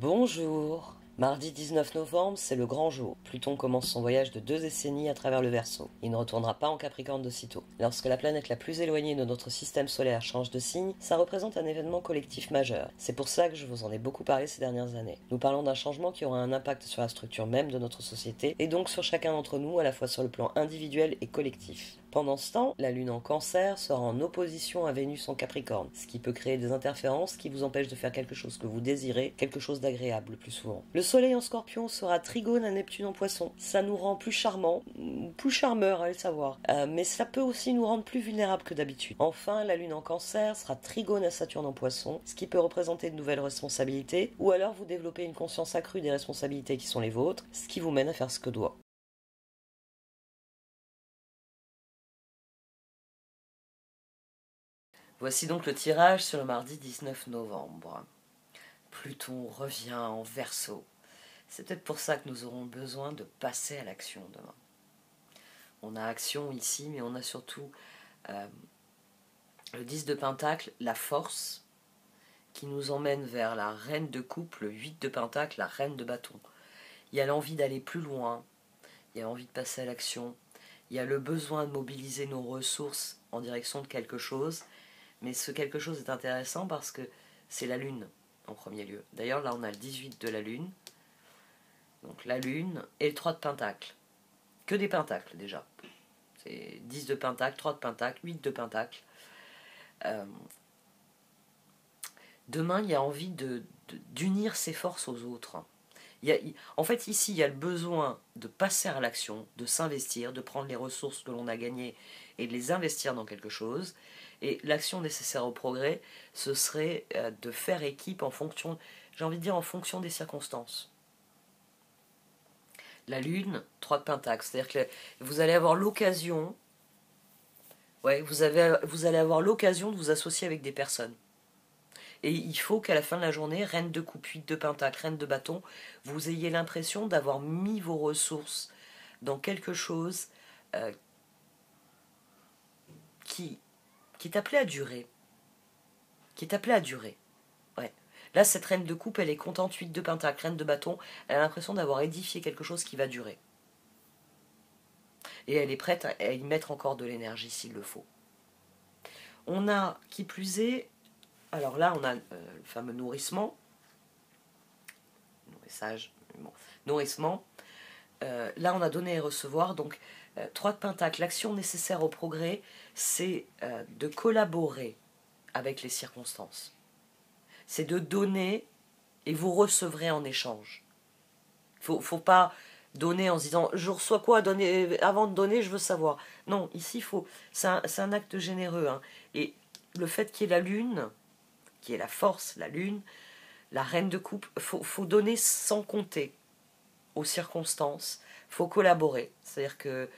Bonjour. Mardi 19 novembre, c'est le grand jour. Pluton commence son voyage de 2 décennies à travers le Verseau. Il ne retournera pas en Capricorne de sitôt. Lorsque la planète la plus éloignée de notre système solaire change de signe, ça représente un événement collectif majeur. C'est pour ça que je vous en ai beaucoup parlé ces dernières années. Nous parlons d'un changement qui aura un impact sur la structure même de notre société, et donc sur chacun d'entre nous, à la fois sur le plan individuel et collectif. Pendant ce temps, la Lune en Cancer sera en opposition à Vénus en Capricorne, ce qui peut créer des interférences qui vous empêchent de faire quelque chose que vous désirez, quelque chose d'agréable le plus souvent. Le Soleil en Scorpion sera trigone à Neptune en Poisson. Ça nous rend plus charmants, plus charmeurs, allez le savoir. Mais ça peut aussi nous rendre plus vulnérables que d'habitude. Enfin, la Lune en Cancer sera trigone à Saturne en Poisson, ce qui peut représenter de nouvelles responsabilités, ou alors vous développez une conscience accrue des responsabilités qui sont les vôtres, ce qui vous mène à faire ce que doit. Voici donc le tirage sur le mardi 19 novembre. Pluton revient en Verseau. C'est peut-être pour ça que nous aurons besoin de passer à l'action demain. On a action ici, mais on a surtout le 10 de Pentacle, la force, qui nous emmène vers la reine de coupe, le 8 de Pentacle, la reine de bâton. Il y a l'envie d'aller plus loin, il y a l'envie de passer à l'action, il y a le besoin de mobiliser nos ressources en direction de quelque chose, mais ce quelque chose est intéressant parce que c'est la Lune en premier lieu. D'ailleurs, là, on a le 18 de la Lune. Donc la Lune et le 3 de Pentacle. Que des Pentacles, déjà. C'est 10 de Pentacle, 3 de Pentacle, 8 de Pentacle. Demain, il y a envie d'unir ses forces aux autres. En fait, ici, il y a le besoin de passer à l'action, de s'investir, de prendre les ressources que l'on a gagnées et de les investir dans quelque chose. Et l'action nécessaire au progrès, ce serait de faire équipe en fonction, j'ai envie de dire, en fonction des circonstances. La Lune, 3 de Pentacle, c'est-à-dire que vous allez avoir l'occasion, vous allez avoir l'occasion de vous associer avec des personnes. Et il faut qu'à la fin de la journée, reine de coupe, 8 de Pentacle, reine de bâton, vous ayez l'impression d'avoir mis vos ressources dans quelque chose qui est appelé à durer. Qui est appelé à durer. Ouais. Là, cette reine de coupe, elle est contente, 8 de Pentacle, reine de bâton, elle a l'impression d'avoir édifié quelque chose qui va durer. Et elle est prête à y mettre encore de l'énergie s'il le faut. On a, qui plus est, alors là, on a le fameux nourrissement. Nourrissement. Là, on a donné et recevoir. Donc, 3 de Pentacle, l'action nécessaire au progrès, c'est de collaborer avec les circonstances. C'est de donner et vous recevrez en échange. Faut pas donner en se disant je reçois quoi, donner, avant de donner je veux savoir. Non, ici c'est un acte généreux. Hein. Et le fait qu'il y ait la lune, qui est la force, la lune, la reine de coupe, faut donner sans compter aux circonstances, faut collaborer. C'est-à-dire que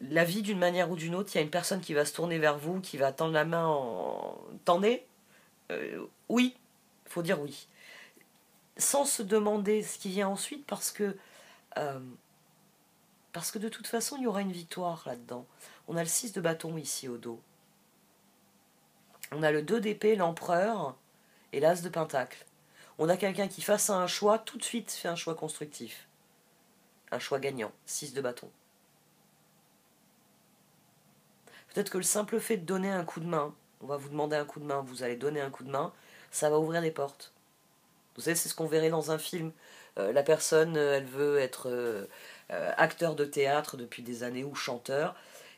la vie, d'une manière ou d'une autre, il y a une personne qui va se tourner vers vous, qui va tendre la main en... Tendez oui, il faut dire oui. Sans se demander ce qui vient ensuite, parce que de toute façon, il y aura une victoire là-dedans. On a le 6 de bâton ici au dos. On a le 2 d'épée, l'empereur, et l'as de pentacle. On a quelqu'un qui, face à un choix, tout de suite fait un choix constructif. Un choix gagnant, 6 de bâton. Peut-être que le simple fait de donner un coup de main, on va vous demander un coup de main, vous allez donner un coup de main, ça va ouvrir des portes. Vous savez, c'est ce qu'on verrait dans un film. La personne, elle veut être acteur de théâtre depuis des années ou chanteur,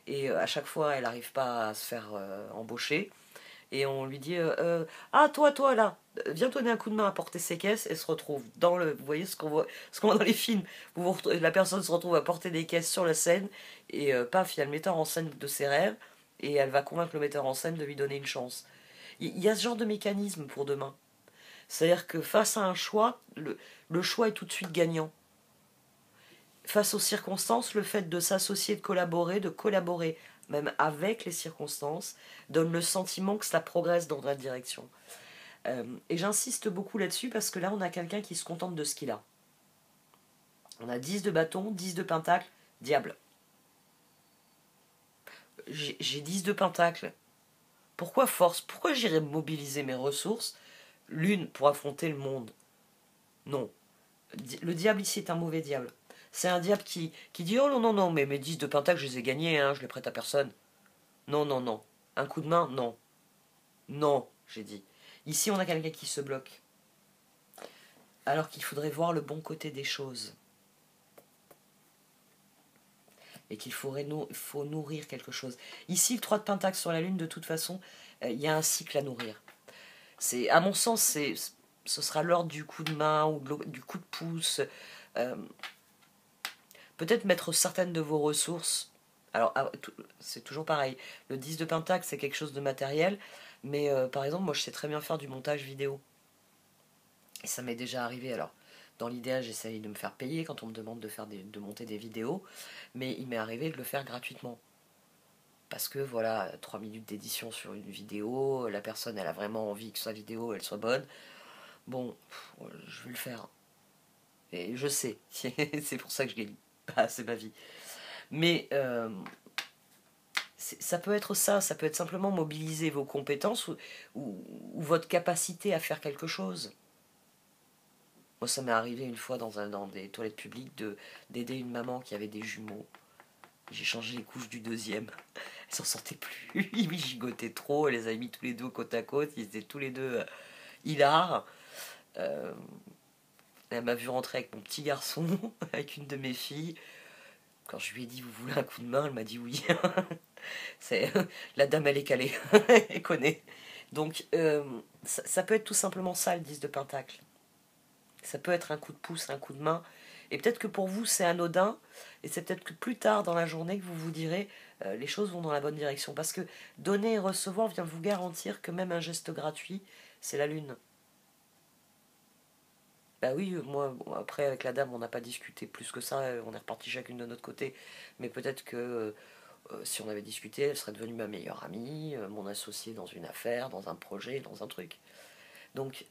et à chaque fois, elle n'arrive pas à se faire embaucher. Et on lui dit ah, toi là, viens donner un coup de main à porter ses caisses. Elle se retrouve dans le... Vous voyez ce qu'on voit dans les films. La personne se retrouve à porter des caisses sur la scène, et paf, il y a le metteur en scène de ses rêves, et elle va convaincre le metteur en scène de lui donner une chance. Il y a ce genre de mécanisme pour demain. C'est-à-dire que face à un choix, le choix est tout de suite gagnant. Face aux circonstances, le fait de s'associer, de collaborer même avec les circonstances, donne le sentiment que ça progresse dans la direction. Et j'insiste beaucoup là-dessus parce que là, on a quelqu'un qui se contente de ce qu'il a. On a 10 de bâton, 10 de pentacle, diable. J'ai 10 de pentacle. Pourquoi force? Pourquoi j'irais mobiliser mes ressources, l'une pour affronter le monde? Non. Le diable ici est un mauvais diable. C'est un diable qui dit oh non, non, non, mais mes 10 de pentacle, je les ai gagnés, hein, je les prête à personne. Non, non, non. Un coup de main, non. Non, j'ai dit. Ici, on a quelqu'un qui se bloque. Alors qu'il faudrait voir le bon côté des choses. Et qu'il faut nourrir quelque chose. Ici, le 3 de pentacle sur la lune, de toute façon, il y a un cycle à nourrir. À mon sens, ce sera l'ordre du coup de main ou du coup de pouce. Peut-être mettre certaines de vos ressources. Alors, c'est toujours pareil. Le 10 de pentacle, c'est quelque chose de matériel. Mais par exemple, moi, je sais très bien faire du montage vidéo. Et ça m'est déjà arrivé. Alors, dans l'idéal, j'essaye de me faire payer quand on me demande de monter des vidéos. Mais il m'est arrivé de le faire gratuitement. Parce que voilà, 3 minutes d'édition sur une vidéo, la personne elle a vraiment envie que sa vidéo elle soit bonne. Bon, je vais le faire. Et je sais, c'est pour ça que je gagne pas, c'est ma vie. Mais ça peut être ça peut être simplement mobiliser vos compétences ou votre capacité à faire quelque chose. Moi ça m'est arrivé une fois dans des toilettes publiques d'aider une maman qui avait des jumeaux. J'ai changé les couches du deuxième. Elles s'en sortaient plus. Ils gigotaient trop. Elle les a mis tous les deux côte à côte. Ils étaient tous les deux hilars. Elle m'a vu rentrer avec mon petit garçon, avec une de mes filles. Quand je lui ai dit vous voulez un coup de main, elle m'a dit oui. La dame elle est calée. Elle connaît. Donc ça peut être tout simplement ça le 10 de pentacle. Ça peut être un coup de pouce, un coup de main. Et peut-être que pour vous c'est anodin, et c'est peut-être que plus tard dans la journée que vous vous direz les choses vont dans la bonne direction. Parce que donner et recevoir vient vous garantir que même un geste gratuit, c'est la lune. Bah oui, moi, bon, après avec la dame on n'a pas discuté plus que ça, on est reparti chacune de notre côté. Mais peut-être que si on avait discuté, elle serait devenue ma meilleure amie, mon associée dans une affaire, dans un projet, dans un truc. Donc,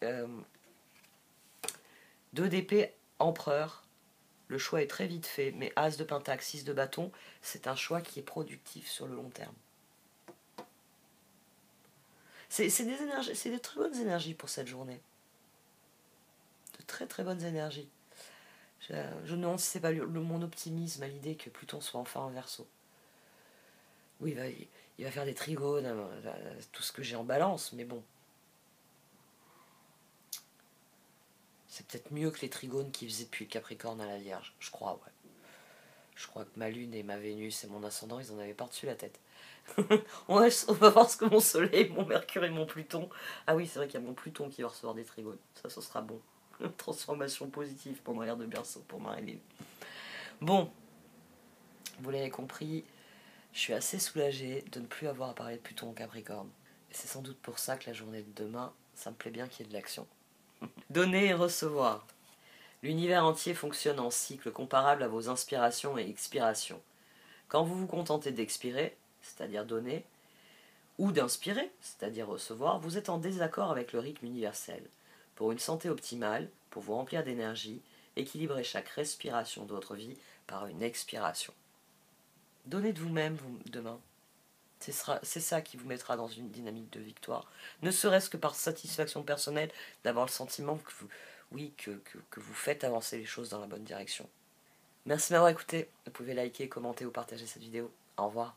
2 d'épée, empereur. Le choix est très vite fait, mais As de pentacle, 6 de bâton, c'est un choix qui est productif sur le long terme. C'est des énergies, c'est de très bonnes énergies pour cette journée. De très très bonnes énergies. Je ne sais pas mon optimisme à l'idée que Pluton soit enfin en Verseau. Oui, il va faire des trigones, tout ce que j'ai en balance, mais bon. C'est peut-être mieux que les trigones qu'il faisait depuis le Capricorne à la Vierge, je crois, ouais. Je crois que ma Lune et ma Vénus et mon ascendant, ils en avaient par-dessus la tête. on va voir ce que mon Soleil, mon Mercure et mon Pluton. Ah oui, c'est vrai qu'il y a mon Pluton qui va recevoir des trigones. Ça sera bon. Transformation positive pendant l'ère de Berceau pour Marie-Lune. Bon, vous l'avez compris, je suis assez soulagée de ne plus avoir à parler de Pluton en Capricorne. Et c'est sans doute pour ça que la journée de demain, ça me plaît bien qu'il y ait de l'action. Donner et recevoir. L'univers entier fonctionne en cycle comparable à vos inspirations et expirations. Quand vous vous contentez d'expirer, c'est-à-dire donner, ou d'inspirer, c'est-à-dire recevoir, vous êtes en désaccord avec le rythme universel. Pour une santé optimale, pour vous remplir d'énergie, équilibrez chaque respiration de votre vie par une expiration. Donnez de vous-même demain. C'est ça qui vous mettra dans une dynamique de victoire. Ne serait-ce que par satisfaction personnelle, d'avoir le sentiment que vous faites avancer les choses dans la bonne direction. Merci de m'avoir écouté. Vous pouvez liker, commenter ou partager cette vidéo. Au revoir.